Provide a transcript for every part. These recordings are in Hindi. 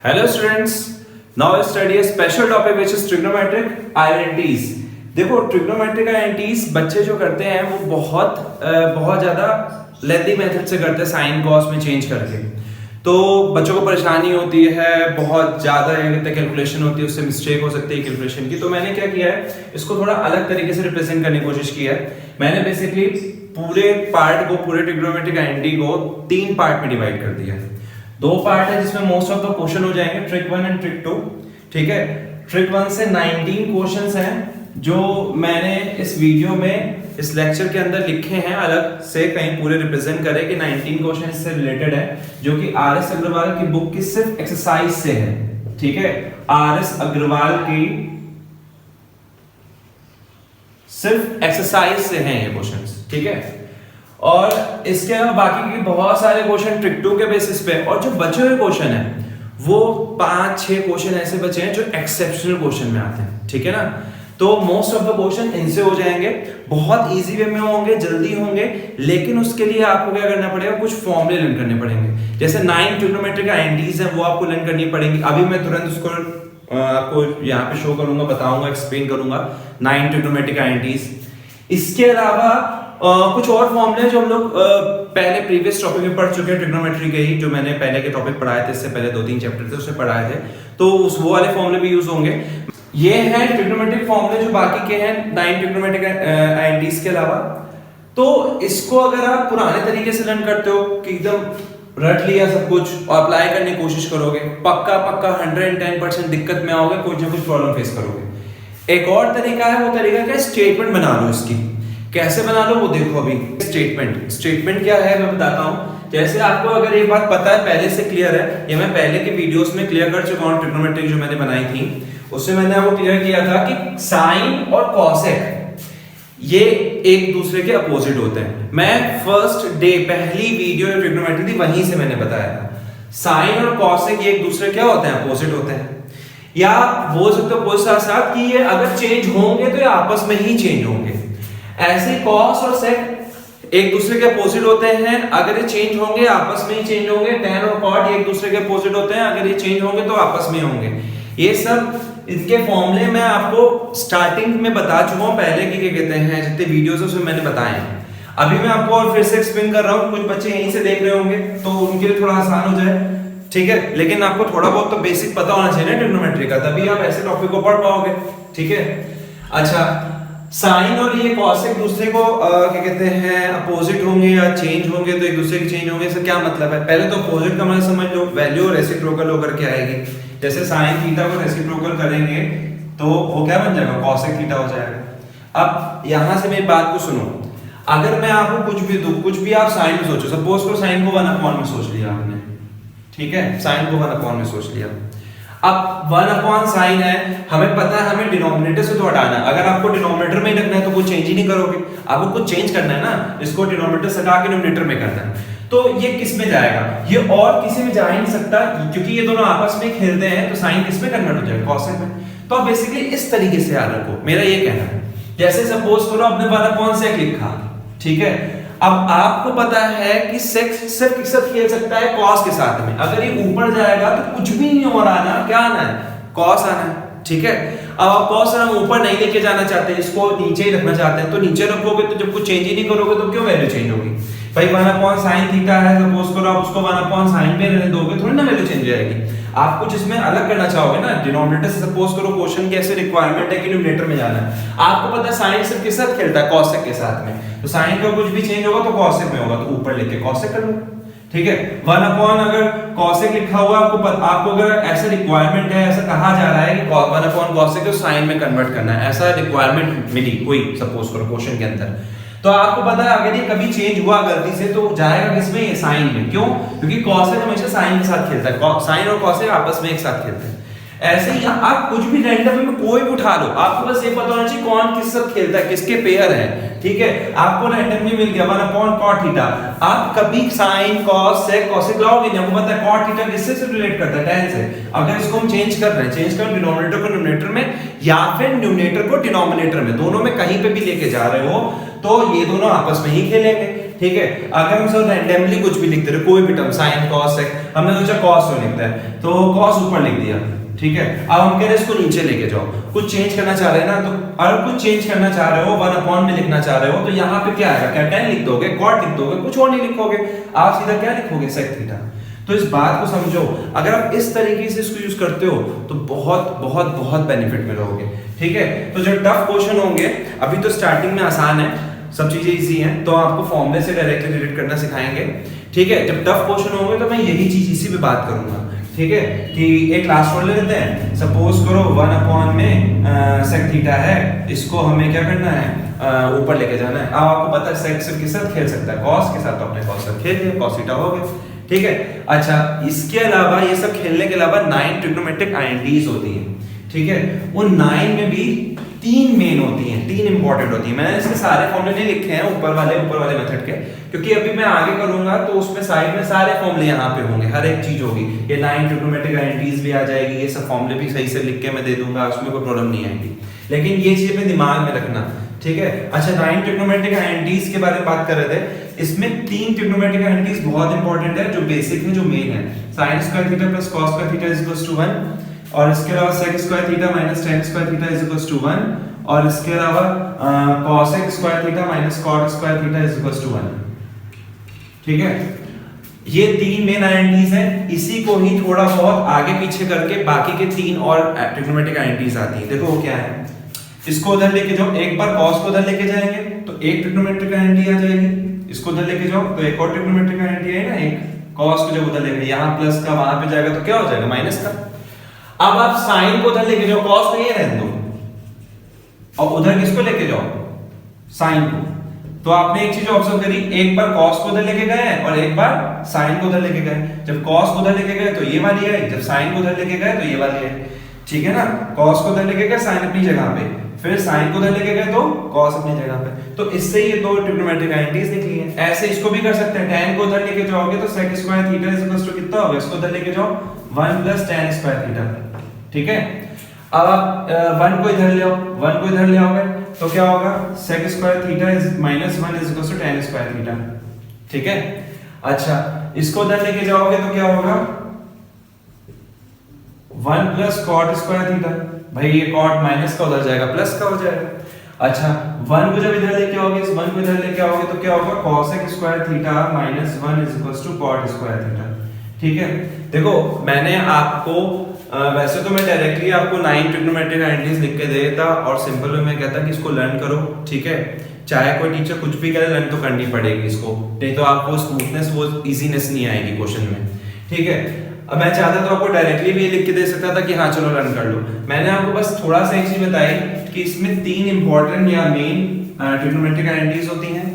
Hello students, now I study a special topic which is trigonometric identities। देखो ट्रिग्नोमेट्रिक आइडेंटिटीज बच्चे जो करते हैं वो बहुत ज़्यादा लेंथी मेथड से करते हैं, साइन कॉस में चेंज करके। तो बच्चों को परेशानी होती है, बहुत ज़्यादा कैलकुलेशन होती है, उससे मिस्टेक हो सकती है कैलकुलेशन की। तो मैंने क्या किया है, इसको थोड़ा अलग तरीके से रिप्रेजेंट करने की कोशिश की है। मैंने बेसिकली पूरे ट्रिग्नोमेट्रिक आइडेंटिटी को 3 पार्ट में डिवाइड कर दिया है। 2 पार्ट है जिसमें मोस्ट ऑफ द क्वेश्चन हो जाएंगे, ट्रिक 1 एंड ट्रिक 2। ठीक है, ट्रिक 1 से 19 क्वेश्चंस हैं जो मैंने इस वीडियो में, इस लेक्चर के अंदर लिखे हैं, अलग से कहीं पूरे रिप्रेजेंट करें कि 19 क्वेश्चन इससे रिलेटेड है, जो कि आर.एस. अग्रवाल की बुक की सिर्फ एक्सरसाइज से है। ठीक है, आर.एस. अग्रवाल की सिर्फ एक्सरसाइज से हैं ये क्वेश्चंस। ठीक है, और इसके अलावा बाकी के बहुत सारे क्वेश्चन ट्रिक 2 के बेसिस पे, और जो बचे हुए क्वेश्चन है वो 5-6 क्वेश्चन ऐसे बचे हैं जो एक्सेप्शनल क्वेश्चन में आते हैं। ठीक है ना, तो मोस्ट ऑफ द क्वेश्चन इनसे हो जाएंगे, बहुत इजी वे में होंगे, जल्दी होंगे, लेकिन उसके लिए आपको क्या करना पड़ेगा, कुछ फॉर्मूले लर्न करने पड़ेंगे। जैसे 9 ट्रिग्नोमेट्रिक आइडेंटिटीज हैं वो आपको लर्न करनी पड़ेंगी। अभी मैं तुरंत उसको आपको यहाँ पे शो करूंगा, बताऊंगा, एक्सप्लेन करूंगा 9 ट्रिग्नोमेट्रिक आइडेंटिटीज। इसके अलावा कुछ और फॉर्मूले जो हम लोग पहले प्रीवियस टॉपिक में पढ़ चुके हैं ट्रिग्नोमेट्री के ही, जो मैंने पहले के टॉपिक पढ़ाए थे, इससे पहले 2-3 चैप्टर थे उससे पढ़ाए थे, तो वो वाले फॉर्मूले भी यूज होंगे। ये हैं ट्रिग्नोमेट्रिक फॉर्मूले जो बाकी के हैं 9 ट्रिग्नोमेट्रिक आइडेंटिटीज के अलावा। तो इसको अगर आप पुराने तरीके से लर्न करते हो कि एकदम रट लिया सब कुछ और अप्लाई करने की कोशिश करोगे, पक्का 110% दिक्कत में आओगे, कुछ ना कुछ प्रॉब्लम फेस करोगे। एक और तरीका है, वो तरीका क्या है, स्टेटमेंट बना लो। इसकी कैसे बना लो वो देखो। अभी स्टेटमेंट क्या है मैं बताता हूँ। जैसे आपको अगर ये बात पता है, पहले से क्लियर है, ये मैं पहले के वीडियोस में क्लियर कर चुका हूँ, ट्रिग्नोमेट्रिक जो मैंने बनाई थी उससे मैंने आपको क्लियर किया था कि साइन और कॉसेक ये एक दूसरे के अपोजिट होते हैं। मैं फर्स्ट डे पहली वीडियो ट्रिग्नोमेट्री थी वहीं से मैंने बताया था, साइन और कॉसेक ये एक दूसरे क्या होते हैं, अपोजिट होते हैं। या बोल सकते हो साथ साथ कि ये अगर चेंज होंगे तो ये आपस में ही चेंज होंगे। ऐसे कॉस और सेक एक दूसरे के अपोजिट होते हैं, अगर ये चेंज होंगे आपस में ही चेंज होंगे। टैन और कॉट ये एक दूसरे के अपोजिट होते हैं, अगर ये चेंज होंगे तो आपस में होंगे। ये सब इनके फॉर्मूले मैं आपको स्टार्टिंग में बता चुका हूं, पहले की क्या कहते हैं जितने वीडियोस उसमें मैंने बताए हैं। अभी मैं आपको और फिर से एक्सप्लेन कर रहा हूं, कुछ बच्चे यहीं से देख रहे होंगे तो उनके लिए थोड़ा आसान हो जाए। ठीक है, लेकिन आपको थोड़ा बहुत तो बेसिक पता होना चाहिए ना ट्रिग्नोमेट्री का, तभी आप ऐसे टॉपिक को पढ़ पाओगे। ठीक है, अच्छा, साइन और ये कॉस एक दूसरे को क्या कहते हैं, अपोजिट होंगे या चेंज होंगे, तो एक दूसरे के चेंज होंगे, इसका क्या मतलब है। पहले तो अपोजिट का मतलब समझ लो, वैल्यू रेसिप्रोकल होकर के आएगी। जैसे साइन थीटा को रेसिप्रोकल करेंगे तो वो क्या बन जाएगा, कॉसेक थीटा हो जाएगा। अब यहां से मेरी बात को सुनो, अगर मैं आपको कुछ भी दूं, कुछ भी आप साइन में सोचो, सपोज को साइन को 1/, में सोच लिया आपने। ठीक है, साइन को 1/, में सोच लिया। अब 1/, साइन है, हमें पता है हमें डिनोमिनेटर से तो हटाना है। अगर आपको डिनोमिनेटर में ही रखना है तो कुछ चेंज ही नहीं करोगे, आपको कुछ चेंज करना है ना, इसको डिनोमिनेटर से हटा के डिनोमिनेटर में करना है। तो ये किस में जाएगा, ये और किसी में जा ही नहीं सकता, क्योंकि ये दोनों आपस में खेलते हैं, तो साइन किस में कन्वर्ट हो जाएगा, कॉसेक में। तो आप बेसिकली इस तरीके से याद रखो, मेरा ये कहना है। जैसे सपोज करो आपने 1/, सेक लिखा, ठीक है, अब आपको पता है कि सेक सिर्फ किसके साथ खेल सकता है, कॉस के साथ में। अगर ये ऊपर जाएगा तो कुछ भी नहीं हो रहा ना, क्या आना है, कॉस आना है। ठीक है, अब आप कॉस हम ऊपर नहीं लेके जाना चाहते, इसको नीचे ही रखना चाहते हैं, तो नीचे रखोगे तो जब कुछ चेंज ही नहीं करोगे तो क्यों वैल्यू चेंज होगी भाई। 1/, साइन थीटा है, सपोज करो आप उसको 1/, साइन में रहने दोगे, थोड़ी ना वैल्यू चेंज जाएगी। आप कुछ इसमें अलग करना चाहोगे ना, डिनोमिनेटर से सपोज करो क्वेश्चन की ऐसे रिक्वायरमेंट है कि न्यूमरेटर में जाना है। आपको पता है साइन सिर्फ किस साथ खेलता है, कॉसेक के साथ में, तो साइन का कुछ भी चेंज होगा तो कॉसेक में होगा, तो ऊपर लेके कॉसेक कर लो। ठीक है, 1/, अगर कॉसेक लिखा हुआ आपको अगर ऐसा रिक्वायरमेंट है, ऐसा कहा जा रहा है कि 1/, कॉसेक को साइन में कन्वर्ट करना है, ऐसा रिक्वायरमेंट मिली कोई सपोज करो क्वेश्चन के अंदर, तो आपको पता है अगर ये कभी चेंज हुआ गलती से तो जाएगा किसमें, ये साइन में। क्यों, क्योंकि कॉसेक हमेशा साइन के साथ खेलता है, साइन और कॉसेक आपस में एक साथ खेलते हैं। ऐसे ही आप कुछ भी रैंडम में कोई भी उठा लो, आपको बस ये पता होना चाहिए कौन किस साथ खेलता है, किसके पेयर है। ठीक है, आपको रैंडमली मिल गया 1/, cot थीटा, आप कभी साइन कॉस सेक कॉसेक लाओगे नहीं, आपको पता है cot थीटा किससे से रिलेट करता है, tan से। अगर इसको हम चेंज कर रहे हैं, चेंज कर डिनोमिनेटर को न्यूमरेटर में या फिर न्यूमरेटर को डिनोमिनेटर में, दोनों में कहीं पे भी लेके जा रहे हो, तो ये दोनों आपस में ही खेलेंगे, ठीक है। अगर हम सब रैंडमली कुछ भी लिखते रहे, कोई भी टर्म साइन कॉस सेक, हमने सोचा कॉस क्यों लिखता है तो कॉस ऊपर लिख दिया, ठीक है। अब हम कह रहे हैं इसको नीचे लेके जाओ, कुछ चेंज करना चाह रहे हैं ना, तो अगर कुछ चेंज करना चाह रहे हो 1 में लिखना चाह रहे हो तो यहाँ पे क्या आएगा, क्या tan लिख दोगे, cot लिख दोगे, कुछ और नहीं लिखोगे, आप सीधा क्या लिखोगे, sec थीटा। तो इस बात को समझो, अगर आप इस तरीके से इसको यूज करते हो तो बहुत बहुत बहुत बेनिफिट में रहोगे, ठीक है। तो जो टफ क्वेश्चन होंगे, अभी तो स्टार्टिंग में आसान है, सब चीजें इजी हैं, तो आपको फॉर्मूले से डायरेक्टली रिलेट करना सिखाएंगे, ठीक है। जब टफ क्वेश्चन होंगे तो मैं यही चीज इसी पे बात करूंगा, ठीक है। कि एक क्लास ले लेते हैं, सपोज करो 1 में sec थीटा है, इसको हमें क्या करना है, ऊपर लेके जाना है। अब आपको पता है sec सिर्फ किसके साथ खेल सकता है, cos के साथ, तो अपने cos साथ खेल लिया, cos थीटा हो गया, ठीक है। अच्छा, इसके अलावा ये सब खेलने के अलावा 9 ट्रिग्नोमेट्रिक आइडेंटिटीज होती हैं, ठीक है। उन 9 में भी 3 मेन होती हैं, 3 इंपॉर्टेंट होती हैं। मैंने इसके सारे फॉर्मूले नहीं लिखे हैं ऊपर वाले मेथड के, क्योंकि अभी मैं आगे करूंगा तो उसमें साइड में सारे फॉर्मूले यहाँ पे होंगे, हर एक चीज होगी, ये 9 ट्रिग्नोमेट्रिक आइडेंटिटीज भी आ जाएगी, ये सब फॉर्मूले भी सही से लिख के मैं दे दूंगा, उसमें कोई प्रॉब्लम नहीं आएगी, लेकिन ये चीज अपने दिमाग में रखना, ठीक है। अच्छा, 9 ट्रिग्नोमेट्रिक आइडेंटिटीज के बारे में बात कर रहे थे, इसमें 3 ट्रिग्नोमेट्रिक आइडेंटिटीज बहुत इंपॉर्टेंट है, जो बेसिक है, जो मेन है, sin square theta plus cos square theta is equals to 1, और इसके अलावा sec square theta minus tan square theta is equals to 1, और इसके अलावा cosec square theta minus cot square theta is equals to 1, ठीक है। ये 3 मेन आइडेंटिटीज हैं, इसी को ही थोड़ा बहुत आगे पीछे करके बाकी के 3 और ट्रिग्नोमेट्रिक आइडेंटिटीज आती हैं। देखो वो क्या है, इसको उधर लेके जाओ, एक बार cos को उधर लेके जाएंगे तो एक ट्रिग्नोमेट्रिक आइडेंटिटी आ जाएगी, इसको उधर लेके जाओ तो एक और ट्रिग्नोमेट्रिक आइडेंटिटी है ना, एक cos को जब उधर लेके, यहाँ प्लस का वहां पे जाएगा तो क्या हो जाएगा, माइनस का। अब आप sin को उधर लेके जाओ, cos को ये रहने दो, और उधर किसको लेके जाओ, sin को। तो आपने एक चीज ऑब्जर्व करी, एक बार cos को उधर लेके गए और एक बार sin को उधर लेके गए। जब cos को उधर लेके गए तो ये वाली आई, जब sin को उधर लेके गए तो ये वाली आई, ठीक है ना। cos को उधर लेके गए, sin अपनी जगह पे, फिर sin को उधर लेके गए तो cos अपनी जगह पे। तो इससे ये 2 ट्रिग्नोमेट्रिक आइडेंटिटीज निकली हैं। ऐसे इसको भी कर सकते हैं, tan को उधर लेके जाओगे तो sec square theta is equal to कितना होगा, इसको उधर लेके जाओ 1 प्लस tan स्क्वायर थीटा, ठीक है। अब आप 1 को इधर ले आओ, 1 को इधर ले आओगे तो क्या होगा, sec square theta is minus 1 is equal to tan square theta, ठीक है। अच्छा, इसको उधर लेके जाओगे तो क्या होगा, 1 प्लस cot स्क्वायर थीटा, भाई ये cot माइनस का उधर जाएगा, प्लस का हो जाएगा। अच्छा, 1 को जब इधर लेके आओगे, इस 1 को इधर लेके आओगे तो क्या होगा, cosec square theta minus 1 is equal to cot square theta, ठीक है। देखो मैंने आपको वैसे तो मैं डायरेक्टली आपको 9 ट्रिग्नोमेट्रिक आइडेंटिटीज लिख के दे देता और सिंपल में मैं कहता कि इसको लर्न करो, ठीक है। चाहे कोई टीचर कुछ भी करे, लर्न तो करनी पड़ेगी इसको, नहीं तो आपको स्मूथनेस, वो इजीनेस नहीं आएगी क्वेश्चन में, ठीक है। अब मैं चाहता तो आपको डायरेक्टली भी ये लिख के दे सकता था कि हाँ चलो लर्न कर लो। मैंने आपको बस थोड़ा सा एक चीज बताई कि इसमें 3 इंपॉर्टेंट या मेन ट्रिग्नोमेट्रिक आइडेंटिटीज होती हैं,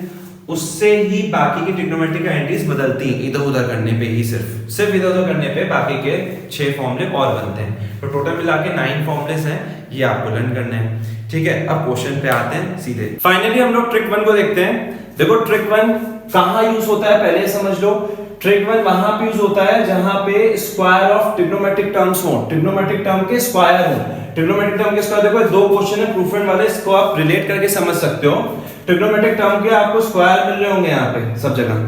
उससे ही बाकी की ट्रिग्नोमेट्रिक आइडेंटिटीज बदलती हैं, इधर उधर करने पे ही, सिर्फ इधर उधर करने पे बाकी के 6 फॉर्मूले और बनते हैं। तो टोटल मिला के 9 फॉर्मूलेस हैं, ये आपको लर्न करने हैं, ठीक है। अब क्वेश्चन पे आते हैं सीधे। फाइनली हम लोग ट्रिक 1 को देखते हैं। देखो ट्रिक 1 कहाँ यूज होता है पहले समझ लो। ट्रिक 1 वहां पे यूज होता है जहां पे स्क्वायर ऑफ ट्रिग्नोमेट्रिक टर्म्स हो, ट्रिग्नोमेट्रिक टर्म के स्क्वायर हो। ट्रिग्नोमेट्रिक टर्म के स्क्वायर, देखो 2 क्वेश्चन है प्रूफ एंड वाले, इसको आप रिलेट करके समझ सकते हो। ट्रिग्नोमेट्रिक टर्म के आपको स्क्वायर मिल रहे होंगे यहाँ पे सब जगह,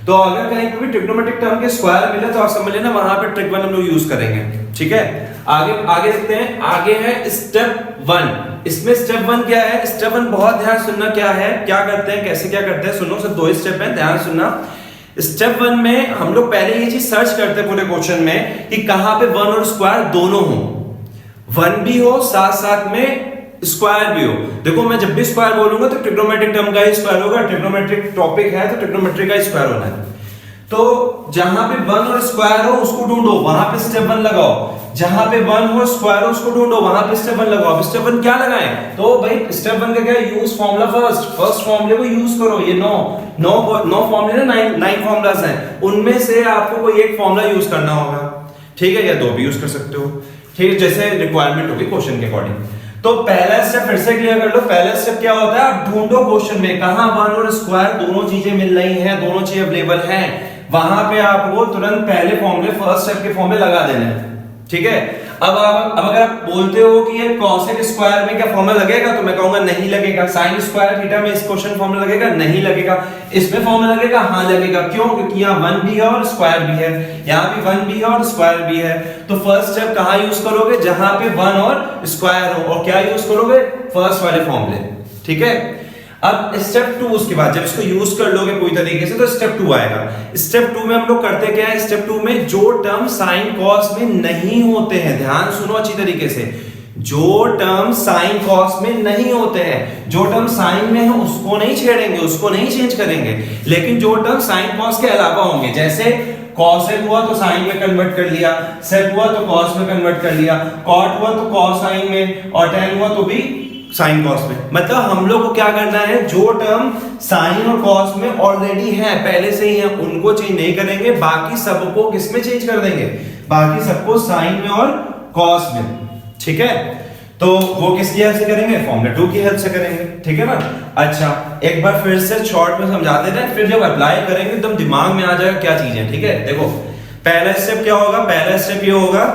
तो अगर कहीं पे भी ट्रिग्नोमेट्रिक टर्म के स्क्वायर मिले तो आप समझ लेना वहां पे ट्रिक 1 हम लोग यूज करेंगे, ठीक है। आगे देखते हैं, आगे है स्टेप 1। इसमें स्टेप 1 क्या है, स्टेप 1 बहुत ध्यान सुनना क्या है, क्या करते हैं, कैसे क्या करते हैं, सुनो। सब 2 स्टेप है, ध्यान सुनना। स्टेप 1 में हम लोग पहले ये चीज सर्च करते हैं पूरे क्वेश्चन में कि कहां पे 1 और स्क्वायर दोनों हो, 1 भी हो साथ साथ में स्क्वायर भी हो। देखो मैं जब भी स्क्वायर बोलूंगा तो ट्रिग्नोमेट्रिक टर्म का ही स्क्वायर होगा, ट्रिग्नोमेट्रिक टॉपिक है तो ट्रिग्नोमेट्री का स्क्वायर होना है। तो जहां पे 1 और स्क्वायर हो उसको ढूंढो, वहां पे स्टेप 1 लगाओ। जहां पे 1 हो स्क्वायर हो उसको ढूंढो, वहां पे स्टेप 1 लगाओ। अब स्टेप 1 क्या लगाएं, तो भाई स्टेप 1 का क्या है, यूज फार्मूला फर्स्ट फार्मूले को यूज करो। ये 9 फार्मूले ना, 9 फार्मूलाज हैं, उनमें से आपको कोई एक फार्मूला यूज करना होगा, ठीक है, या 2 भी यूज कर सकते हो, ठीक है, जैसे रिक्वायरमेंट होगी क्वेश्चन के अकॉर्डिंग। तो पहला स्टेप फिर से क्लियर कर लो। पहला स्टेप क्या होता है, आप ढूंढो क्वेश्चन में कहां 1 और स्क्वायर दोनों चीजें मिल रही हैं, दोनों चीजें अवेलेबल हैं, वहां पे आपको तुरंत पहले फॉर्मूले फर्स्ट स्टेप के फॉर्मूले लगा देने हैं, ठीक है। अब अगर आप बोलते हो कि ये cosec स्क्वायर में क्या फॉर्मूला लगेगा, तो मैं कहूंगा नहीं लगेगा। sin स्क्वायर थीटा में इस क्वेश्चन फॉर्मूला लगेगा, नहीं लगेगा। इसमें फॉर्मूला लगेगा, हाँ लगेगा। क्यों? क्योंकि यहाँ 1 भी है और स्क्वायर भी है, यहाँ भी 1 भी है और स्क्वायर भी है। तो फर्स्ट स्टेप कहाँ यूज करोगे? जहां पे 1 और स्क्वायर हो। और क्या यूज करोगे? फर्स्ट वाले फॉर्मूले, ठीक है। अब स्टेप 2 उसके बाद जब इसको यूज कर लोगे पूरी तरीके से तो स्टेप 2 आएगा। स्टेप 2 में हम लोग करते क्या है? स्टेप 2 में जो टर्म साइन कॉस में नहीं होते हैं, ध्यान सुनो अच्छी तरीके से, जो टर्म साइन कॉस में नहीं होते हैं, जो टर्म साइन में है उसको नहीं छेड़ेंगे, उसको नहीं चेंज करेंगे। लेकिन जो टर्म साइन कॉस के अलावा होंगे, जैसे कॉसेक हुआ तो साइन में कन्वर्ट कर लिया, सेक हुआ तो कॉस में कन्वर्ट कर लिया, कॉट हुआ तो कॉस साइन में, और टेन हुआ तो भी साइन कॉस में। मतलब हम लोग को क्या करना है? जो टर्म साइन और कॉस में ऑलरेडी है, पहले से ही है, उनको चेंज नहीं करेंगे, बाकी सबको किस में चेंज कर देंगे? बाकी सबको साइन में और कॉस में, ठीक है। तो वो किसकी हेल्प से करेंगे? फॉर्मूला 2 की हेल्प से करेंगे, ठीक है ना। अच्छा, एक बार फिर से शॉर्ट में समझा देते हैं, फिर जब अप्लाई करेंगे एकदम दिमाग में आ जाएगा क्या चीज है, ठीक है। देखो पहला स्टेप क्या होगा? पहला स्टेप ये होगा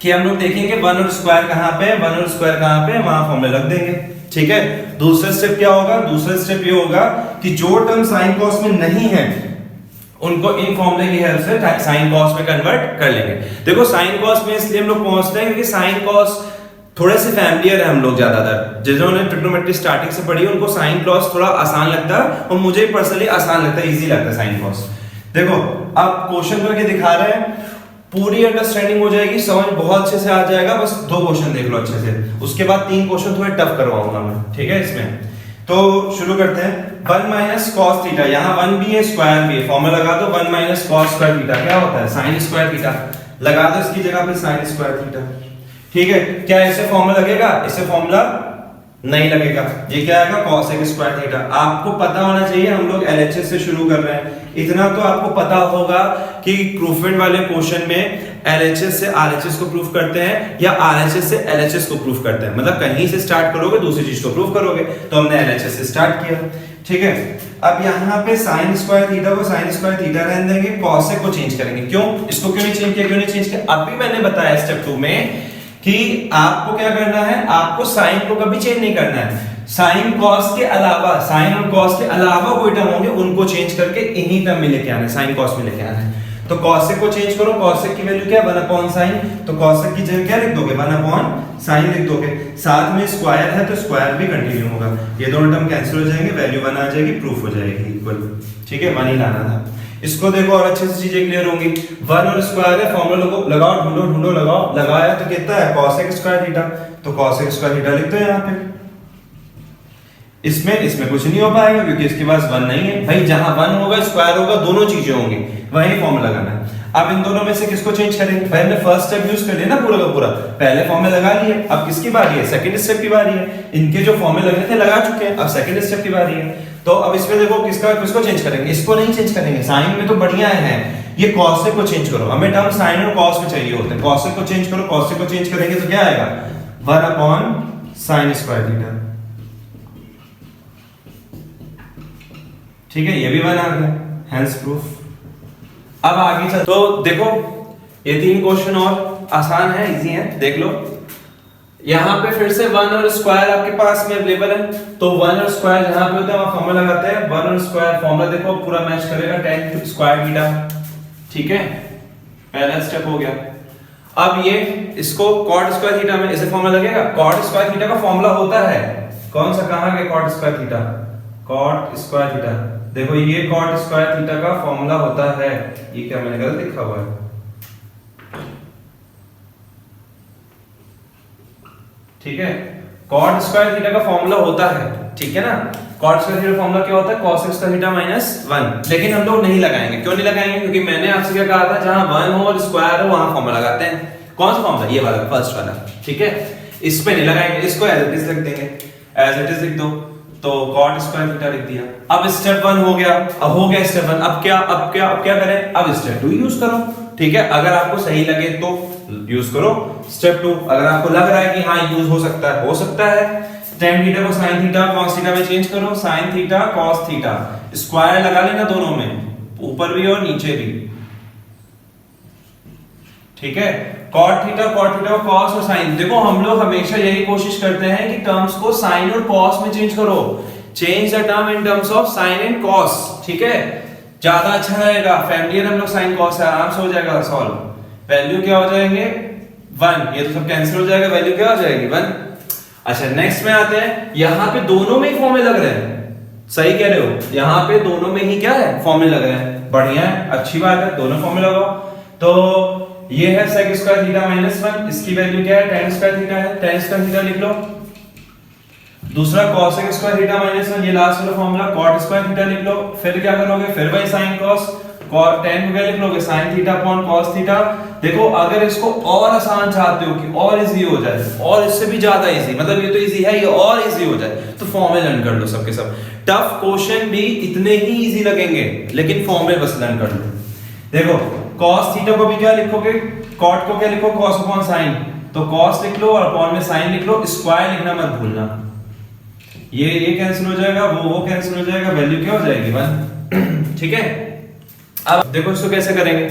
कि हम लोग देखेंगे 1 और स्क्वायर कहां पे है, 1 और स्क्वायर कहां पे है, वहां फॉर्मूला रख देंगे, ठीक है। दूसरा स्टेप क्या होगा? दूसरा स्टेप ये होगा कि जो टर्म साइन कॉस में नहीं है उनको इन फॉर्मूले की हेल्प से साइन कॉस में कन्वर्ट कर लेंगे। देखो साइन कॉस में इसलिए हम लोग पहुंचते हैं क्योंकि साइन कॉस थोड़े से फैमिलियर है हम लोग ज्यादातर, जिन्होंने ट्रिग्नोमेट्री स्टार्टिंग से पढ़ी उनको साइन कॉस थोड़ा आसान लगता है, और मुझे पर्सनली आसान लगता है, इजी लगता है साइन कॉस। देखो अब क्वेश्चन करके दिखा रहे हैं, पूरी अंडरस्टैंडिंग हो जाएगी, समझ बहुत अच्छे से आ जाएगा। बस 2 क्वेश्चन देख लो अच्छे से, उसके बाद 3 क्वेश्चन थोड़े टफ करवाऊंगा मैं, ठीक है। इसमें तो शुरू करते हैं। 1 माइनस कॉस थीटा, यहाँ 1 भी है स्क्वायर भी है, फॉर्मूला लगा दो 1 माइनस कॉस स्क्वायर थीटा क्या होता है? Sign square theta. लगा दो इसकी जगह पे साइन स्क्वायर थीटा, ठीक है। क्या इसे फॉर्मूला लगेगा? इसे फॉर्मूला नहीं लगेगा। ये क्या आएगा? cosec square theta. आपको पता होना चाहिए हम लोग LHS से शुरू कर रहे हैं, इतना तो आपको पता होगा कि प्रूफमेंट वाले क्वेश्चन में LHS से RHS को प्रूफ करते हैं या RHS से LHS को प्रूफ करते हैं, मतलब कहीं से स्टार्ट करोगे दूसरी चीज को प्रूफ करोगे। तो हमने LHS से स्टार्ट किया, ठीक है। अब यहाँ पे साइन स्क्वायर थीटा को साइन स्क्वायर थीटा रहने देंगे, cosec को चेंज करेंगे। क्यों? इसको क्यों नहीं चेंज किया? क्यों नहीं चेंज किया? अभी मैंने बताया स्टेप 2 में कि आपको क्या करना है, आपको साइन को कभी चेंज नहीं करना है। साइन कॉस के अलावा, साइन और कॉस के अलावा कोई टर्म होंगे उनको चेंज करके इन्हीं टर्म में लेके आना है, साइन कॉस में लेके आना है। तो cosec को चेंज करो, cosec की वैल्यू क्या है? 1 अपॉन साइन। तो cosec की जगह क्या लिख दोगे? 1 अपॉन साइन लिख दोगे। साथ में स्क्वायर है तो स्क्वायर भी कंटिन्यू होगा, ये दोनों टर्म कैंसिल हो जाएंगे, वैल्यू 1 आ जाएगी, प्रूफ हो जाएगी इक्वल, ठीक है। 1 ही लाना था। इसको देखो और अच्छे से चीजें क्लियर होंगी। 1 और स्क्वायर है, फॉर्मूला लगाओ, ढूंढो लगाओ, लगाया तो कितना है? cosec square theta. तो cosec स्क्वायर थीटा लिख दो यहाँ पे। इसमें कुछ नहीं हो पाएगा क्योंकि इसके पास 1 नहीं है भाई। जहां 1 होगा स्क्वायर होगा, दोनों चीजें होंगी, वही फॉर्मूला लगाना है। अब इन दोनों में से किसको चेंज करेंगे? भाई हमने फर्स्ट स्टेप यूज कर लिया ना पूरा का पूरा, पहले फॉर्मूला लगा लिए, अब किसकी बारी है? सेकंड स्टेप की बारी है। इनके जो फॉर्मूले लगने थे लगा चुके हैं, अब सेकंड स्टेप की बारी है। तो अब इसमें देखो किसको चेंज करेंगे? इसको नहीं चेंज करेंगे, साइन में तो बढ़िया है, ये cosec को चेंज करो। हमें टर्म साइन और cos में चाहिए होते हैं, cosec को चेंज करो, cosec को चेंज करेंगे तो क्या आएगा? 1 अपॉन साइन स्क्वायर थीटा, ठीक है। ये भी 1 आ गया, हेंस प्रूफ। अब आगे चल, तो देखो ये 3 क्वेश्चन और आसान है, इजी है, देख लो। यहाँ पे फिर से 1 और स्क्वायर आपके पास में अवेलेबल है, तो 1 और स्क्वायर जहां पे होता है वहां फॉर्मूला लगाते हैं। 1 और स्क्वायर फॉर्मूला देखो पूरा मैच करेगा, tan स्क्वायर थीटा, ठीक है। पहला स्टेप हो गया। अब ये इसको cot स्क्वायर थीटा में इसे फॉर्मूला लगेगा। cot स्क्वायर थीटा का फॉर्मूला होता है कौन सा? कहां गया cot square theta? cot square theta, देखो ये cot स्क्वायर थीटा का फॉर्मूला होता है। ये क्या मैंने गलत लिखा हुआ है? ठीक है, cot स्क्वायर थीटा का फॉर्मूला होता है, ठीक है ना। cot स्क्वायर थीटा फॉर्मूला क्या होता है? cos square theta minus 1। लेकिन हम लोग नहीं लगाएंगे। क्यों नहीं लगाएंगे? क्योंकि मैंने आपसे क्या कहा था, जहां 1 हो और स्क्वायर हो वहां फॉर्मूला लगाते हैं। कौन सा फॉर्मूला? ये वाला, फर्स्ट वाला, ठीक है। इस पे नहीं लगाएंगे, इसको एज इट इज लिख देंगे, एज इट इज लिख दो। तो cot स्क्वायर थीटा लिख दिया। अब स्टेप 1 हो गया, अब हो गया स्टेप 1। अब क्या करें? अब स्टेप 2 यूज करो, ठीक है। अगर आपको सही लगे तो यूज करो स्टेप 2। अगर आपको लग रहा है कि हाँ यूज हो सकता है, tan थीटा को sin थीटा cos थीटा में चेंज करो, sin theta cos theta, square लगा लेना दोनों में, ऊपर भी और नीचे भी, ठीक है। कॉट थीटा को कॉस और साइन। देखो हम लोग हमेशा यही कोशिश करते हैं कि टर्म्स को साइन और कॉस में चेंज करो, change the term in terms of sine and cos, ठीक है, ज्यादा अच्छा रहेगा। फैमिलियर हम लोग साइन कॉस है, आराम से हो जाएगा सॉल्व। वैल्यू क्या हो जाएंगे 1, ये तो सब कैंसिल हो जाएगा, वैल्यू क्या हो जाएगी 1। अच्छा नेक्स्ट में आते हैं, यहाँ पे दोनों में ही फॉर्मूले लग रहे हैं, सही कह रहे हो, यहाँ पे दोनों में ही क्या है फॉर्मूले लग रहे हैं, बढ़िया है, अच्छी बात है, दोनों फॉर्मूले लगाओ। तो ये है sec स्क्वायर थीटा माइनस 1, इसकी वैल्यू क्या है tan स्क्वायर थीटा है, tan स्क्वायर थीटा लिख लो। दूसरा cosec स्क्वायर थीटा माइनस 1, ये लास्ट वाला फॉर्मूला cot स्क्वायर थीटा लिख लो। फिर क्या करोगे, फिर वही sin cos, cos tan को क्या लिख लोगे sin theta upon cos theta. देखो अगर इसको और आसान चाहते हो कि और इजी हो जाए, और इससे भी ज्यादा इजी, मतलब ये तो इजी है, ये और इजी हो जाए, तो फॉर्मूले लर्न कर लो सबके सब। टफ क्वेश्चन भी इतने ही इजी लगेंगे, लेकिन फॉर्मूले बस लर्न कर लो। देखो cos थीटा को भी क्या लिखोगे, cot को क्या लिखो cos अपॉन sin, तो cos लिख लो और अपॉन में sin लिख लो, स्क्वायर लिखना मत भूलना। ये कैंसिल हो जाएगा, वो कैंसिल हो जाएगा, वैल्यू क्या हो जाएगी 1, ठीक है। अब देखो इसको कैसे करेंगे,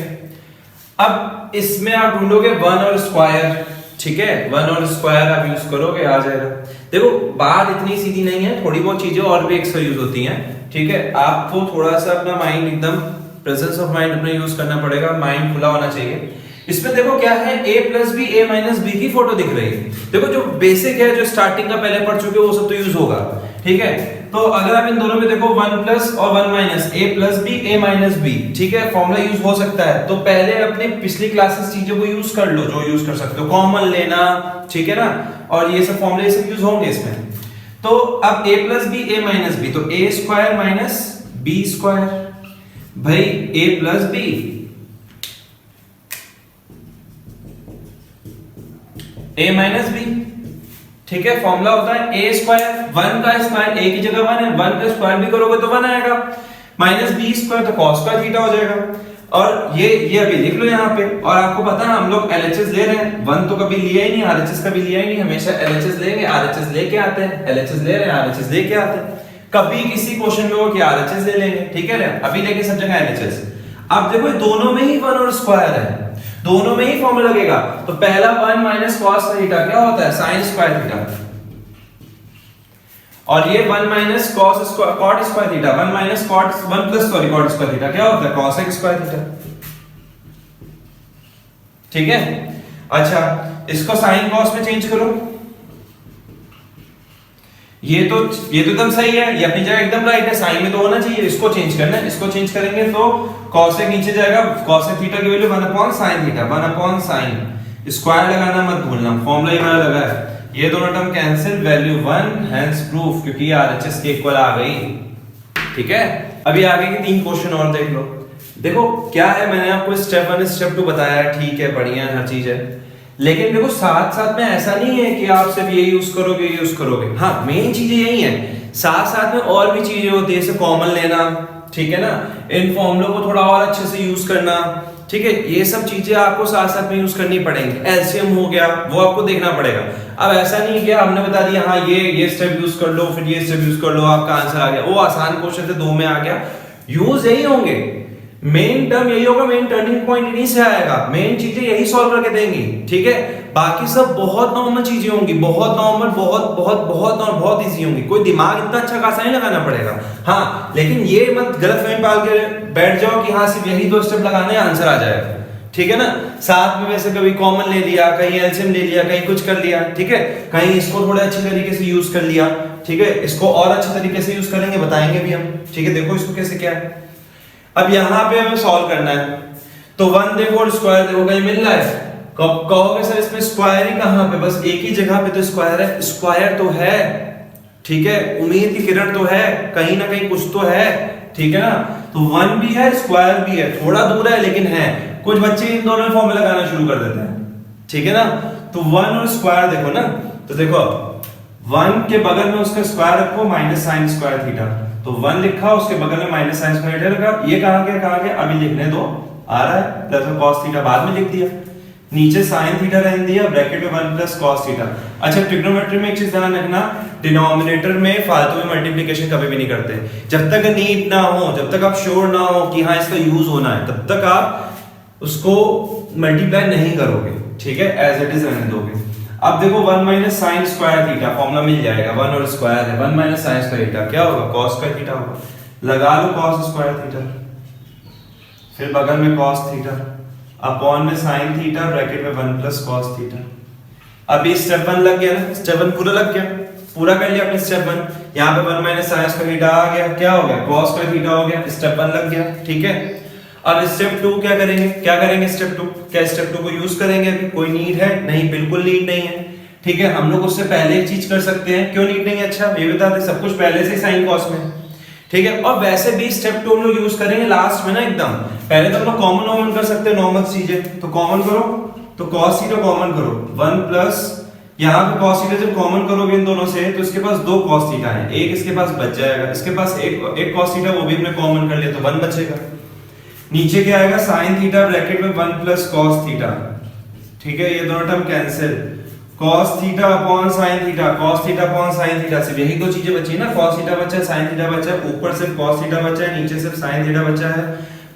अब इसमें आप ढूंढोगे 1 और स्क्वायर, ठीक है, 1 और स्क्वायर आप यूज करोगे, आ जाएगा। देखो बात इतनी सीधी नहीं है, थोड़ी बहुत चीजें और भी एक्स्ट्रा यूज होती हैं, ठीक है, आपको थोड़ा सा अपना माइंड एकदम प्रेजेंस ऑफ माइंड अपना यूज करना पड़ेगा, माइंड खुला होना चाहिए। इसमें देखो क्या है, a plus b a minus b की फोटो दिख रही है। देखो जो बेसिक है, जो स्टार्टिंग का पहले पढ़ चुके हो, वो सब तो यूज होगा, ठीक है। तो अगर आप इन दोनों में देखो 1 प्लस और 1 minus, a plus b a minus b, ठीक है, फॉर्मूला यूज हो सकता है। तो पहले अपने पिछली क्लासेस चीजों को यूज कर लो, जो यूज कर सकते हो, कॉमन लेना, ठीक है ना, और ये सब फॉर्मूले सब यूज होंगे इसमें। तो अब a plus b a minus b, तो a square minus b square, भाई a plus b a minus b, ठीक है, फॉर्मूला होता है a स्क्वायर, 1 का स्क्वायर, a की जगह 1 है, 1 का स्क्वायर भी करोगे तो 1 आएगा, माइनस b स्क्वायर तो cos स्क्वायर थीटा हो जाएगा। और ये अभी लिख लो यहाँ पे। और आपको पता है हम लोग LHS ले रहे हैं, 1 तो कभी लिया ही नहीं, RHS कभी लिया ही नहीं, हमेशा LHS लेंगे, RHS लेके आते हैं, LHS ले रहे हैं, RHS लेके आते हैं। कभी किसी क्वेश्चन में हो कि RHS ले लेंगे, ठीक है, अभी लेके सब जगह LHS। अब देखो दोनों में ही 1 और स्क्वायर है, दोनों में ही फॉर्मूला लगेगा। तो पहला 1 माइनस cos थीटा क्या होता है, sin स्क्वायर थीटा, और ये 1 minus cot square theta, 1 minus cot 1 plus cot square theta क्या होता है, cosec स्क्वायर थीटा, ठीक है। अच्छा इसको sin cos में चेंज करो, ये तो एकदम सही है, ये अपनी जगह एकदम राइट है, साइन में तो होना चाहिए, इसको चेंज करना है, इसको चेंज करेंगे तो cosec नीचे जाएगा, cosec थीटा की value 1 upon sin theta, 1 upon sin, square लगाना मत भूलना, फॉर्मूला ही मैंने लगा है, ये दोनों term cancel, value 1, hence proof, क्योंकि RHS के इक्वल आ गई, ठीक है। अभी आगे के 3 क्वेश्चन और देख लो। देखो क्या है, मैंने आपको स्टेप 1 स्टेप 2 बताया है, ठीक है, बढ़िया हर चीज है, लेकिन देखो साथ साथ में ऐसा नहीं है कि आप सिर्फ ये यूज करोगे, हाँ मेन चीजें यही है, साथ साथ में और भी चीजें होती है, जैसे कॉमन लेना, ठीक है ना, इन फॉर्मूलों को थोड़ा और अच्छे से यूज करना, ठीक है, ये सब चीजें आपको साथ साथ में यूज करनी पड़ेंगी। एलसीएम हो गया, वो आपको देखना पड़ेगा। अब ऐसा नहीं कि हमने बता दिया हाँ ये स्टेप यूज कर लो, फिर ये स्टेप यूज कर लो, आपका आंसर आ गया, वो आसान क्वेश्चन थे 2 में आ गया, यूज यही होंगे, मेन टर्म यही होगा, मेन टर्निंग पॉइंट इन्हीं से आएगा, मेन चीजें यही सॉल्व करके देंगी, ठीक है। बाकी सब बहुत नॉर्मल चीजें होंगी, बहुत नॉर्मल, बहुत इजी होंगी, कोई दिमाग इतना अच्छा खासा नहीं लगाना पड़ेगा। हाँ लेकिन ये मत गलतफहमी पाल के बैठ जाओ कि हाँ सिर्फ यही 2 स्टेप लगाने आंसर आ जाएगा, ठीक है ना। साथ में वैसे कभी कॉमन ले लिया, कहीं एलसीएम ले लिया, कहीं कुछ कर लिया, ठीक है, कहीं इसको थोड़े अच्छे तरीके से यूज कर लिया, ठीक है, इसको और अच्छे तरीके से यूज करेंगे, बताएंगे भी हम, ठीक है। देखो इसको कैसे क्या है, अब यहाँ पे हमें सॉल्व करना है, तो 1 देखो और स्क्वायर देखो, कहीं मिल रहा है, कहोगे सर इसमें स्क्वायर ही कहाँ पे, बस एक ही जगह पे तो स्क्वायर है, स्क्वायर तो है, ठीक है, उम्मीद की किरण तो है, कहीं ना कहीं कुछ तो है, ठीक है ना। तो 1 भी है, स्क्वायर भी है, थोड़ा दूर है लेकिन है। कुछ बच्चे इन दोनों में फॉर्मूला लगाना शुरू कर देते हैं, ठीक है ना। तो 1 और स्क्वायर देखो ना, तो देखो 1 के बगल में उसका स्क्वायर रखो, माइनस साइन स्क्वायर थीटा, तो 1 लिखा, उसके बगल में माइनस साइन स्क्वायर थीटा रखा, ये कहाँ गया, अभी लिखने दो, आ रहा है, प्लस में cos थीटा बाद में लिख दिया, नीचे sin थीटा रहने दिया, ब्रैकेट में 1 प्लस cos थीटा। अच्छा ट्रिग्नोमेट्री में एक चीज ध्यान रखना, डिनोमिनेटर में फालतू में मल्टीप्लिकेशन कभी भी नहीं करते, जब तक नीड ना हो, जब तक आप श्योर ना हो कि हाँ इसका यूज होना है, तब तक आप उसको मल्टीप्लाई नहीं करोगे, ठीक है, एज इट इज रहने दोगे। अब देखो 1 minus sine square theta formula मिल जाएगा, 1 और स्क्वायर है, 1 माइनस साइन स्क्वायर थीटा क्या होगा, कॉस स्क्वायर थीटा होगा। लगा लो कॉस स्क्वायर थीटा, फिर बगल में कॉस थीटा अपॉन में साइन थीटा ब्रैकेट में 1 प्लस कॉस थीटा। अभी स्टेप 1 लग गया ना, स्टेप 1 पूरा लग गया, पूरा कर लिया अपने स्टेप 1। यहाँ पे 1 माइनस साइन स्क्वायर थीटा आ गया, क्या हो गया, कॉस स्क्वायर थीटा हो गया, स्टेप 1 लग गया, ठीक है। अब स्टेप 2 क्या करेंगे, क्या करेंगे स्टेप 2, क्या स्टेप 2 को यूज करेंगे, अभी कोई नीड है नहीं, बिल्कुल नीड नहीं है, ठीक है। हम लोग उससे पहले एक चीज कर सकते हैं, क्यों नीड नहीं है, अच्छा ये बता दे, सब कुछ पहले से साइन कॉस में, ठीक है। और वैसे भी स्टेप 2 हम लोग यूज करेंगे लास्ट में ना एकदम, पहले तो हम लोग कॉमन कर सकते हैं नॉर्मल चीजें, तो कॉमन करो, तो कॉस थीटा कॉमन करो, 1 प्लस यहाँ पे कॉस थीटा जब कॉमन करोगे इन दोनों से तो इसके पास 2 कॉस थीटा है, एक इसके पास बच जाएगा, इसके पास एक कॉस थीटा, वो भी हमने कॉमन कर लिया तो 1 बचेगा। नीचे क्या आएगा, साइन थीटा ब्रैकेट में 1 प्लस कॉस थीटा, ठीक है, ये दोनों term cancel, cos theta upon sin theta, cos theta upon sin theta, सिर्फ यही दो चीजें बची ना, cos थीटा बचा है, sin थीटा बचा है, ऊपर सिर्फ cos थीटा बचा है, नीचे सिर्फ sin थीटा बचा है।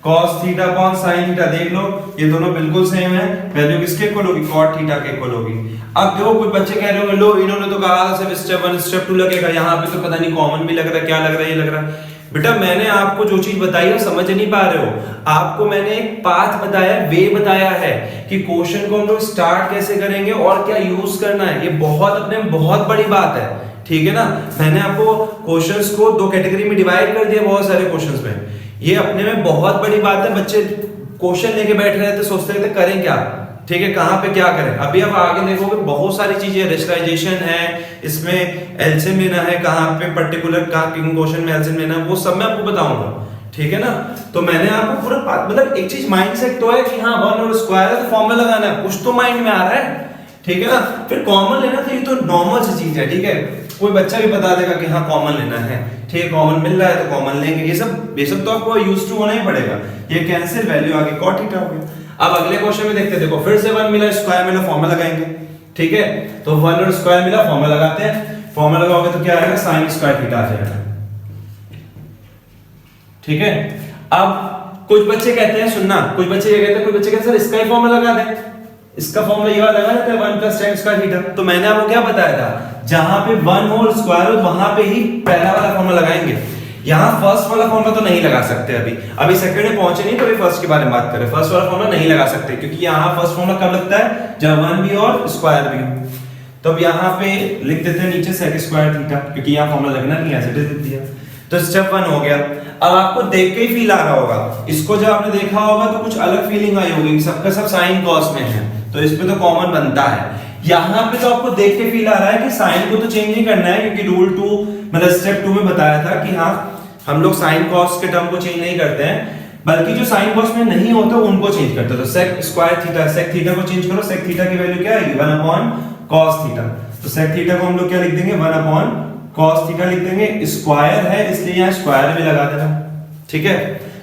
cos theta upon sin theta देख लो, ये दोनों बिल्कुल सेम है, वैल्यू किसके इक्वल होगी, cot थीटा के इक्वल होगी। अब देखो कुछ बच्चे कह रहे होंगे लो इन्होंने तो कहा था सिर्फ स्टेप 1 स्टेप 2 लगेगा, यहाँ पे तो पता नहीं कॉमन भी लग रहा है, क्या लग रहा है, ये लग रहा है। बेटा मैंने आपको जो चीज बताई है समझ नहीं पा रहे हो, आपको मैंने एक पाथ बताया, वे बताया है कि क्वेश्चन को हम लोग स्टार्ट कैसे करेंगे और क्या यूज करना है, ये बहुत अपने में बहुत बड़ी बात है, ठीक है ना। मैंने आपको क्वेश्चंस को 2 कैटेगरी में डिवाइड कर दिया, बहुत सारे क्वेश्चंस में, ये अपने में बहुत बड़ी बात है। बच्चे क्वेश्चन लेके बैठ रहे थे, सोचते रहते करें क्या, ठीक है, कहां पे क्या करें। अभी आप आगे देखोगे बहुत सारी चीजें, रेशनलाइजेशन है, इसमें एलसीएम लेना है, कहां पे पर्टिकुलर क्वेश्चन में एलसीएम लेना है, वो सब मैं आपको बताऊंगा, ठीक है ना। तो मैंने आपको पूरा मतलब एक चीज माइंड सेट तो है कि हाँ 1 और स्क्वायर है तो फॉर्मूला लगाना है, कुछ तो माइंड में आ रहा है, ठीक है ना। फिर कॉमन लेना तो ये तो नॉर्मल सी चीज है, ठीक है, कोई बच्चा भी बता देगा कि हाँ कॉमन लेना है, ठीक है, कॉमन मिल रहा है तो कॉमन लेंगे, ये सब तो आपको यूज टू होना ही पड़ेगा। ये कैंसिल वैल्यू आगे cot थीटा हो गया। अब अगले क्वेश्चन में देखते हैं, देखो फिर से 1 मिला, स्क्वायर मिला, फॉर्मूला लगाएंगे, ठीक है। तो 1 और स्क्वायर मिला, फॉर्मूला लगाते हैं, फॉर्मूला लगाओगे तो क्या आएगा, sin स्क्वायर थीटा आ जाएगा, ठीक है। अब कुछ बच्चे कहते हैं, सुनना, कुछ बच्चे क्या कहते हैं, कुछ बच्चे कहते हैं सर इसका ही फॉर्मूला लगा दें, इसका फॉर्मूला ये वाला लगा देते हैं 1 प्लस tan स्क्वायर थीटा। तो मैंने आपको क्या बताया था, जहां पे 1 हो और स्क्वायर हो वहां पे ही पहला वाला फॉर्मूला लगाएंगे, यहाँ फर्स्ट वाला फॉर्मूला तो नहीं लगा सकते, अभी सेकंड में पहुंचे नहीं, तो अभी फर्स्ट के बारे में बात करें। फर्स्ट वाला फॉर्मूला नहीं लगा सकते क्योंकि यहाँ फर्स्ट फॉर्मूला कब लगता है, जब 1 भी और स्क्वायर भी हो। तो अब यहाँ पे लिख देते हैं नीचे sec स्क्वायर थीटा, क्योंकि यहाँ फॉर्मूला लगना नहीं है, एज इट इज लिख दिया। तो स्टेप 1 हो गया। अब आपको देख के ही फील आ रहा होगा, इसको जब आपने देखा होगा तो कुछ अलग फीलिंग आई होगी कि सबका सब साइन कॉस में है, तो इसमें तो कॉमन बनता है। यहाँ पे तो आपको देख के फील आ रहा है कि साइन को तो चेंज नहीं करना है, क्योंकि रूल 2 मतलब स्टेप 2 में बताया था कि हाँ हम लोग साइन कॉस के टर्म को चेंज नहीं करते हैं, बल्कि जो साइन कॉस में नहीं होता उनको चेंज करते हैं। तो sec square theta, sec theta को चेंज करो, sec थीटा की वैल्यू क्या आएगी, 1 अपॉन cos थीटा। तो sec थीटा को हम लोग क्या लिख देंगे, 1 अपॉन cos थीटा लिख देंगे, स्क्वायर है इसलिए यहाँ स्क्वायर में लगा देना, ठीक है।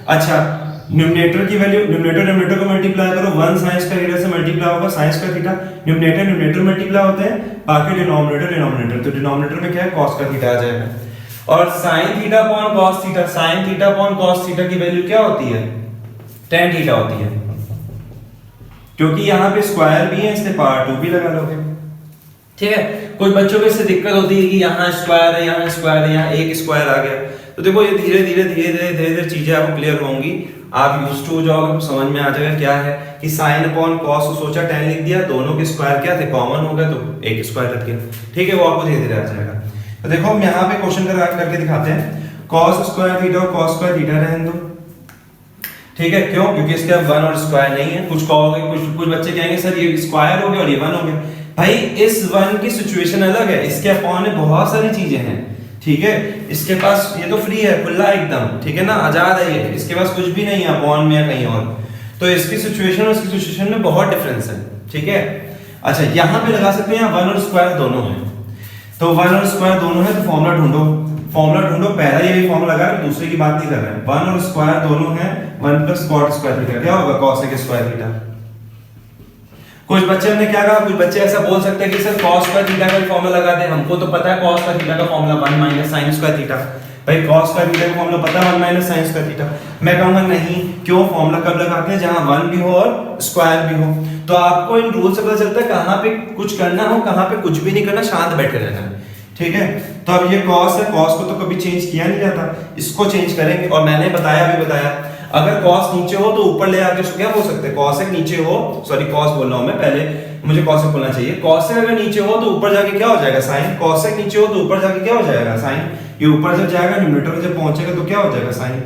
अच्छा न्यूमरेटर की वैल्यू, न्यूमरेटर को मल्टीप्लाई करो, 1 sin स्क्वायर थीटा से मल्टीप्लाई होगा sin square theta, numerator multiply होते हैं, बाकी डिनोमिनेटर, तो डिनोमिनेटर में क्या है, cos का थीटा आ जाएगा। और sin theta upon cos theta, sin theta upon cos theta की वैल्यू क्या होती है, tan थीटा होती है, क्योंकि यहाँ पे स्क्वायर भी है इसलिए पावर 2 भी लगा लोगे, ठीक है। कोई बच्चों को इससे दिक्कत होती है कि यहाँ स्क्वायर है, यहाँ स्क्वायर है, यहाँ एक स्क्वायर आ गया, तो देखो ये धीरे धीरे चीजें आपको क्लियर होंगी, आप यूज्ड टू हो जाओगे, तो समझ में आ जाएगा क्या है कि sin अपॉन cos को सोचा tan लिख दिया, दोनों के स्क्वायर क्या थे, कॉमन हो गया, तो एक स्क्वायर रख दिया, ठीक है, वो आपको धीरे धीरे आ जाएगा। तो देखो हम यहाँ पे क्वेश्चन करके दिखाते हैं, cos स्क्वायर थीटा और cos स्क्वायर थीटा रहने दो, ठीक है, क्यों, क्योंकि इसके अब 1 और स्क्वायर नहीं है। कुछ कहोगे, कुछ बच्चे कहेंगे सर ये स्क्वायर हो गया और ये 1 हो गया, भाई इस 1 की सिचुएशन अलग है, इसके अपॉन में बहुत सारी चीजें हैं, ठीक है, इसके पास ये तो फ्री है, खुला एकदम, ठीक है ना, आजाद है ये, इसके पास कुछ भी नहीं है अपॉन में या कहीं और, तो इसकी सिचुएशन और इसकी सिचुएशन में बहुत डिफरेंस है, ठीक है। अच्छा यहाँ पे लगा सकते हैं 1 और स्क्वायर दोनों है, तो 1 और स्क्वायर दोनों है, तो फॉर्मूला ढूंढो, पहला ये भी फॉर्मूला लगा रहे, दूसरे की बात नहीं कर रहे हैं। 1 और स्क्वायर दोनों है, 1 प्लस cot स्क्वायर थीटा क्या होगा, cos स्क्वायर थीटा। कुछ बच्चे ने क्या कहा, कुछ बच्चे ऐसा बोल सकते हैं कि सर cos स्क्वायर थीटा का फॉर्मूला लगा दे, हमको तो पता है cos का थीटा का formula 1 minus sin square theta, भाई cos का थीटा का फॉर्मूला पता है 1 माइनस sin का थीटा। मैं कहूंगा नहीं, क्यों, फॉर्मूला कब लगा के जहां 1 भी हो और स्क्वायर भी हो। तो आपको इन रूल से पता चलता है कहां पे कुछ करना हो, कहां पे कुछ भी नहीं करना, शांत बैठे रहना है, ठीक है। तो अब ये cos है, cos को तो कभी चेंज किया नहीं जाता, इसको चेंज करेंगे। और मैंने बताया अगर cos नीचे हो तो ऊपर ले आके क्या बोल सकते हैं, cosec नीचे हो, सॉरी cos बोल रहा हूं मैं, पहले मुझे cosec बोलना चाहिए। cosec अगर नीचे हो तो ऊपर जाके क्या हो जाएगा sin, cosec नीचे हो तो ऊपर जाके क्या हो जाएगा sin, ये ऊपर जब जाएगा न्यूमरेटर में जब पहुंचेगा तो क्या हो जाएगा sin,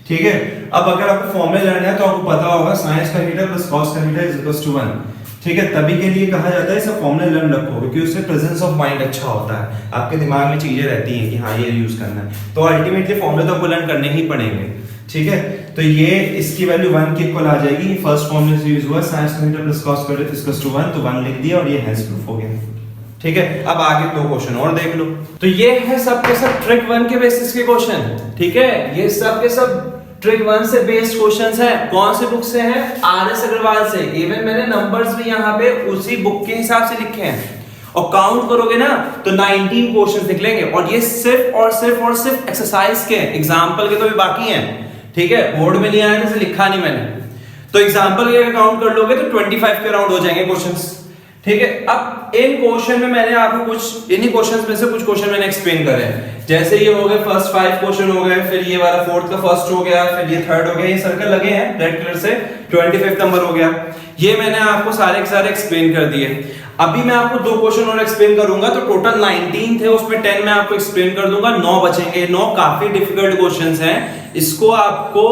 ठीक है। अब अगर आपको फॉर्मूला जानना है तो आपको पता होगा sin का थीटा प्लस cos का थीटा इज इक्वल टू 1, ठीक है। तभी के लिए कहा जाता है सब फॉर्मूला लर्न रखो, क्योंकि उससे प्रेजेंस ऑफ माइंड अच्छा होता है, आपके दिमाग में चीजें रहती हैं कि हाँ ये यूज करना है। तो अल्टीमेटली फॉर्मूला तो आपको लर्न करने ही पड़ेंगे, ठीक है। तो ये इसकी वैल्यू 1 के इक्वल आ जाएगी। फर्स्ट फॉर्मूला से यूज हुआ sin का थीटा प्लस cos का थीटा इज इक्वल टू 1, तो 1 लिख दिया और ये हेंस प्रूफ हो गया, ठीक है। अब आगे दो क्वेश्चन और देख लो। तो ये है सब के सब ट्रिक 1 के बेसिस के क्वेश्चन, ठीक है। ये सब के सब ट्रिक 1 से बेस्ड क्वेश्चंस हैं। कौन से बुक से हैं? आरएस अग्रवाल से। इवन मैंने नंबर्स भी यहाँ पे उसी बुक के हिसाब से लिखे हैं, और काउंट करोगे ना तो 19 क्वेश्चंस निकलेंगे। और ये सिर्फ एक्सरसाइज के, एग्जाम्पल के तो भी बाकी हैं, ठीक है। बोर्ड में नहीं आया जैसे लिखा नहीं मैंने, तो एग्जाम्पल के काउंट कर लोगे तो 25 के अराउंड हो जाएंगे क्वेश्चंस, ठीक है। अब इन क्वेश्चन में मैंने आपको कुछ, इन्हीं क्वेश्चंस में से कुछ क्वेश्चन मैंने एक्सप्लेन करे हैं। जैसे ये हो गए फर्स्ट 5 क्वेश्चन हो गए, फिर ये वाला फोर्थ का फर्स्ट हो गया, फिर ये थर्ड हो गया, ये सर्कल लगे हैं रेड कलर से, 25 नंबर हो गया। ये मैंने आपको सारे के सारे एक्सप्लेन कर दिए। अभी मैं आपको 2 क्वेश्चन और एक्सप्लेन करूंगा, तो टोटल 19 थे, उसमें 10 मैं आपको एक्सप्लेन कर दूंगा, 9 बचेंगे। 9 काफी डिफिकल्ट क्वेश्चंस हैं, इसको आपको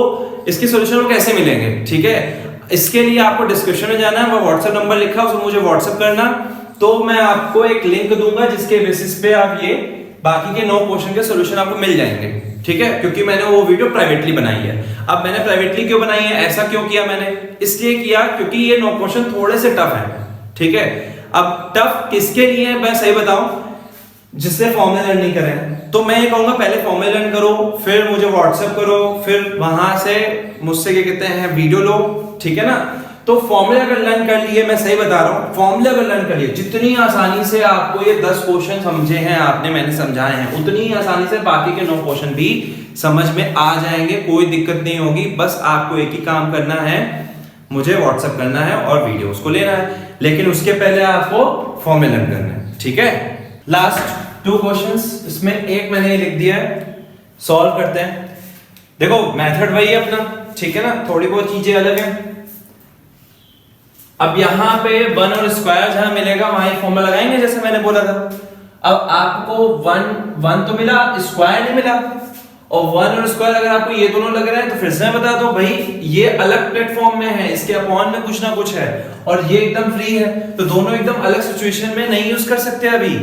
इसके सॉल्यूशन कैसे मिलेंगे, ठीक है। इसके लिए आपको डिस्क्रिप्शन में जाना है, वो व्हाट्सएप नंबर लिखा है, उसमें मुझे व्हाट्सएप करना, तो मैं आपको एक लिंक दूंगा जिसके बेसिस पे आप ये बाकी के 9 क्वेश्चन के सॉल्यूशन आपको मिल जाएंगे, ठीक है। क्योंकि मैंने वो वीडियो प्राइवेटली बनाई है। अब मैंने प्राइवेटली क्यों बनाई है, ऐसा क्यों किया मैंने, इसलिए किया क्योंकि ये 9 क्वेश्चन थोड़े से टफ हैं, ठीक है। अब टफ किसके लिए है मैं सही बताऊं, जिससे फॉर्मूला लर्न नहीं करें, तो मैं ये कहूंगा पहले फॉर्मूला लर्न करो, फिर मुझे व्हाट्सएप करो, फिर वहां से मुझसे क्या कहते हैं वीडियो लो, ठीक है ना। तो फॉर्मूला अगर लर्न कर लिए, मैं सही बता रहा हूं, फॉर्मूला अगर लर्न कर लिए, जितनी आसानी से आपको ये 10 क्वेश्चन समझे हैं आपने, मैंने समझाए हैं, उतनी आसानी से बाकी के 9 क्वेश्चन भी समझ में आ जाएंगे, कोई दिक्कत नहीं होगी। बस आपको एक ही काम करना है, मुझे व्हाट्सएप करना है और वीडियोस को लेना है, लेकिन उसके पहले आपको फॉर्मूला लर्न करना है, ठीक है। लास्ट 2 क्वेश्चंस, इसमें एक मैंने लिख दिया है, सॉल्व करते हैं। देखो मेथड वही है अपना, ठीक है ना, थोड़ी बहुत चीजें अलग हैं। अब यहाँ पे 1 और स्क्वायर जहां मिलेगा वहां एक फॉर्मूला लगाएंगे, जैसे मैंने बोला था। अब आपको 1 तो मिला, स्क्वायर नहीं मिला, और 1 और स्क्वायर अगर आपको ये दोनों लग रहा है तो फिर से मैं बता दूं भाई, ये अलग प्लेटफॉर्म में है, इसके अपॉन में कुछ ना कुछ है, और ये एकदम फ्री है, तो दोनों एकदम अलग सिचुएशन में नहीं यूज कर सकते अभी।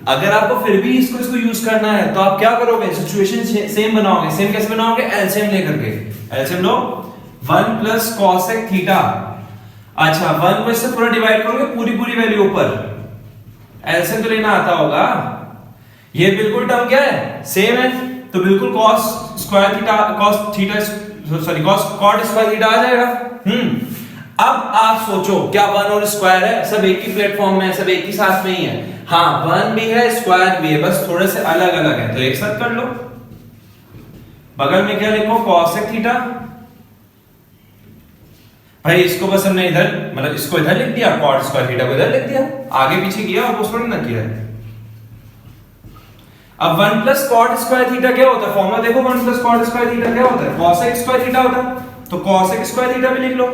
अगर आपको फिर भी इसको यूज करना है तो आप क्या करोगे, सिचुएशन सेम बनाओगे। सेम कैसे बनाओगे, एलसीएम लेकर के, एलसीएम लो, 1 प्लस cosec थीटा, अच्छा 1 को इससे पूरा डिवाइड करोगे, पूरी वैल्यू ऊपर, एलसीएम तो लेना आता होगा। ये बिल्कुल टर्म क्या है, सेम है, तो बिल्कुल cos square theta, cos theta, sorry cos cot square theta आ जाएगा। अब आप सोचो, क्या 1 और स्क्वायर है, सब एक ही प्लेटफॉर्म में है, सब एक ही साथ में ही है। हाँ 1 भी है, स्क्वायर भी है, बस थोड़े से अलग अलग है, तो एक साथ कर लो। बगल में क्या लिखो, cosec थीटा, भाई इसको बस हमने इधर, मतलब इसको इधर लिख दिया, cot स्क्वायर थीटा को इधर लिख दिया, आगे पीछे किया और कुछ ना किया। अब 1 प्लस cot स्क्वायर थीटा क्या होता है, फॉर्मूला देखो, 1 प्लस cot स्क्वायर थीटा क्या होता है, cosec स्क्वायर थीटा होता है, तो cosec स्क्वायर थीटा भी लिख लो,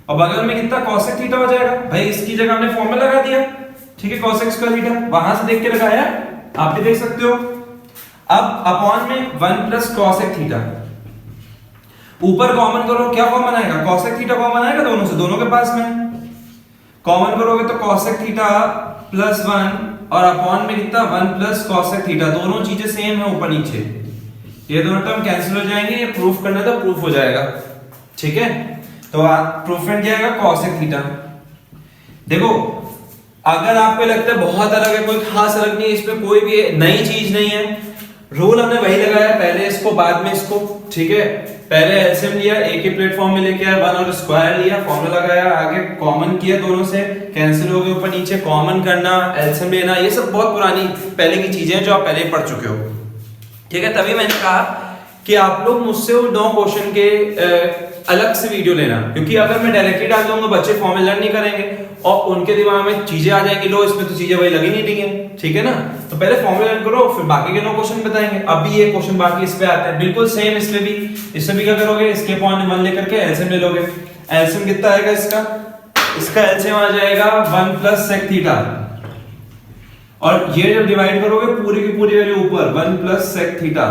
और बगल में कितना cosec थीटा हो जाएगा। भाई इसकी जगह हमने फॉर्मूला लगा दिया, ठीक है, cosec स्क्वायर थीटा वहां से देख के लगाया, आप भी देख सकते हो। अब अपॉन में 1 प्लस cosec थीटा, ऊपर कॉमन करो, क्या कॉमन आएगा, cosec थीटा कॉमन आएगा दोनों से, दोनों के पास में कॉमन करोगे तो cosec थीटा प्लस 1, और अपॉन में कितना 1 प्लस cosec थीटा, दोनों चीजें सेम है ऊपर नीचे, ये दोनों टर्म कैंसिल हो जाएंगे, ये प्रूफ करना तो प्रूफ हो जाएगा, ठीक है। तो प्रूफमेंट क्या आएगा, cosec थीटा। देखो अगर आपको लगता है बहुत अलग है, कोई खास अलग नहीं है, इसमें कोई भी नई चीज नहीं है, रूल हमने वही लगाया, पहले इसको बाद में इसको, ठीक है। पहले एलसीएम लिया, एक ही प्लेटफॉर्म में लेके आया, 1 और स्क्वायर लिया, फॉर्मूला लगाया, आगे कॉमन किया, दोनों से कैंसिल हो गए, ऊपर नीचे कॉमन करना, एलसीएम लेना, ये सब बहुत पुरानी पहले की चीजें हैं जो आप पहले ही पढ़ चुके हो, ठीक है, तभी मैंने कहा कि आप लोग मुझसे वो 9 क्वेश्चन के अलग से वीडियो लेना, क्योंकि अगर मैं डायरेक्टली डाल दूंगा बच्चे फॉर्मूला लर्न नहीं करेंगे और उनके दिमाग में चीजें आ जाएंगी, लो इसमें तो चीजें वही लगी नहीं रही हैं, ठीक है ना। तो पहले फॉर्मूला लर्न करो, फिर बाकी के 9 क्वेश्चन बताएंगे। अभी ये क्वेश्चन बाकी इस पे आते हैं, बिल्कुल सेम इसमें भी क्या करोगे, इसके अपॉन 1 लेकर के एलसीएम ले लोगे। एलसीएम कितना आएगा इसका एलसीएम आ जाएगा 1 प्लस सेक थीटा, और ये जब डिवाइड करोगे पूरी की पूरी वैल्यू ऊपर 1 प्लस सेक थीटा,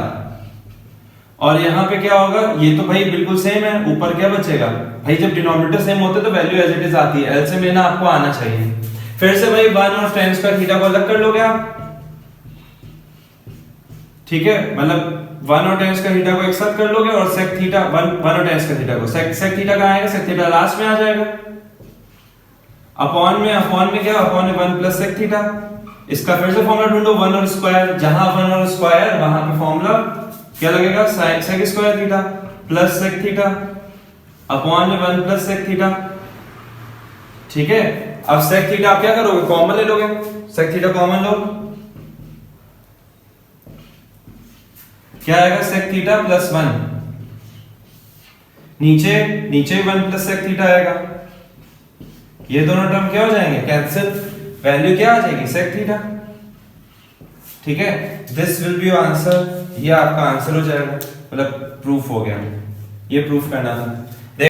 और यहाँ पे क्या होगा, ये तो भाई बिल्कुल सेम है, ऊपर क्या बचेगा भाई, जब डिनोमिनेटर सेम होते तो वैल्यू एज इट इज आती है, एलसीएम लेना आपको आना चाहिए। फिर से भाई 1 और tan स्क्वायर थीटा को अलग कर लोगे आप, ठीक है, मतलब 1 और tan स्क्वायर थीटा को एक साथ कर लोगे और sec थीटा 1 और tan स्क्वायर थीटा को sec थीटा कहां आएगा, sec थीटा लास्ट में आ जाएगा। अपॉन में क्या, अपॉन में 1 प्लस sec थीटा। इसका फिर से फॉर्मूला ढूंढो, 1 और स्क्वायर, जहां 1 और स्क्वायर वहां पे फॉर्मूला क्या लगेगा, sec square theta plus sec theta upon में 1 प्लस sec थीटा, ठीक है। अब sec थीटा आप क्या करोगे, कॉमन ले लोगे, sec थीटा कॉमन लो, क्या आएगा sec थीटा प्लस 1, नीचे 1 प्लस sec थीटा आएगा, ये दोनों टर्म क्या हो जाएंगे, कैंसिल, वैल्यू क्या आ जाएगी sec थीटा, ठीक है। This will be your answer, ये आपका आंसर हो जाएगा, मतलब प्रूफ हो गया, ये प्रूफ करना था।